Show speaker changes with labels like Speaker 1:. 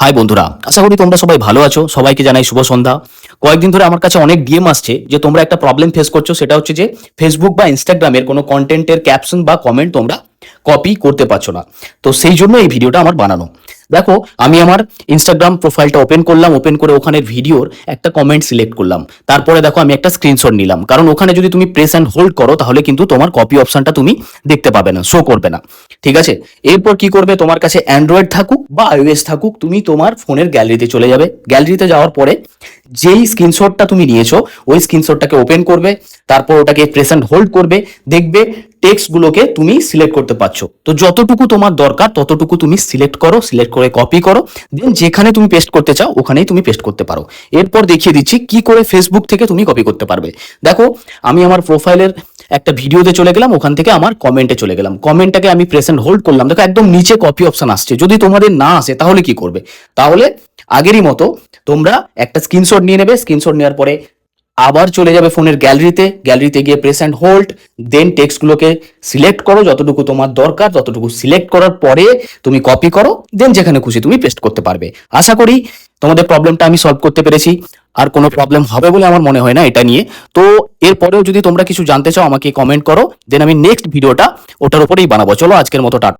Speaker 1: High বন্ধুরা, আশা করি তোমরা সবাই ভালো আছো। সবাইকে জানাই শুভ সন্ধ্যা। কয়েকদিন ধরে আমার কাছে অনেক ডিএম আসছে যে তোমরা একটা প্রবলেম ফেস করছো, সেটা হচ্ছে যে ফেসবুক বা ইনস্টাগ্রামের কোনো কন্টেন্টের ক্যাপশন বা কমেন্ট তোমরা কপি করতে পারছো না। তো সেই জন্য এই ভিডিওটা আমার বানানো। দেখো, আমি আমার ইনস্টাগ্রাম প্রোফাইলটা ওপেন করলাম, ওপেন করে ওখানে ভিডিওর একটা কমেন্ট সিলেক্ট করলাম। তারপরে দেখো আমি একটা স্ক্রিনশট নিলাম, কারণ ওখানে যদি তুমি প্রেস অ্যান্ড হোল্ড করো তাহলে কিন্তু তোমার কপি অপশনটা তুমি দেখতে পাবে না, শো করবে না। ঠিক আছে, এরপর কি করবে, তোমার কাছে অ্যান্ড্রয়েড থাকুক বা আইওএস থাকুক, তুমি তোমার ফোনের গ্যালারিতে চলে যাবে। গ্যালারিতে যাওয়ার পরে যেই স্ক্রিনশটটা তুমি নিয়েছো ওই স্ক্রিনশটটাকে ওপেন করবে, তারপর ওটাকে প্রেস অ্যান্ড হোল্ড করবে, দেখবে টেক্সটগুলোকে তুমি সিলেক্ট করতে পারছো। তো যতটুকু তোমার দরকার ততটুকু তুমি সিলেক্ট করো, সিলেক্ট করে কপি করো, দেন যেখানে তুমি পেস্ট করতে চাও ওখানেই তুমি পেস্ট করতে পারো। এরপর দেখিয়ে দিচ্ছি কি করে ফেসবুক থেকে তুমি কপি করতে পারবে। দেখো, আমি আমার প্রোফাইলের একটা ভিডিওতে চলে গেলাম, ওখান থেকে আমার কমেন্টে চলে গেলাম, কমেন্টটাকে আমি প্রেস এন্ড হোল্ড করলাম। দেখো একদম নিচে কপি অপশন আসছে। যদি তোমাদের না আসে তাহলে কি করবে, তাহলে আগেরই মতো তোমরা একটা স্ক্রিনশট নিয়ে নেবে। স্ক্রিনশট নেওয়ার পরে আবার চলে যাবে ফোনের গ্যালারিতে, গ্যালারিতে গিয়ে প্রেস অ্যান্ড হোল্ড, দেন টেক্সটগুলোকে সিলেক্ট করো, যতটুকু তোমার দরকার ততটুকু সিলেক্ট করার পরে তুমি কপি করো, দেন যেখানে খুশি তুমি পেস্ট করতে পারবে। আশা করি তোমাদের প্রবলেমটা আমি সলভ করতে পেরেছি। আর কোনো প্রবলেম হবে বলে আমার মনে হয় না এটা নিয়ে। তো এরপরেও যদি তোমরা কিছু জানতে চাও আমাকে কমেন্ট করো, দেন আমি নেক্সট ভিডিওটা ওটার উপরেই বানাবো। চলো আজকের মতো টাটা।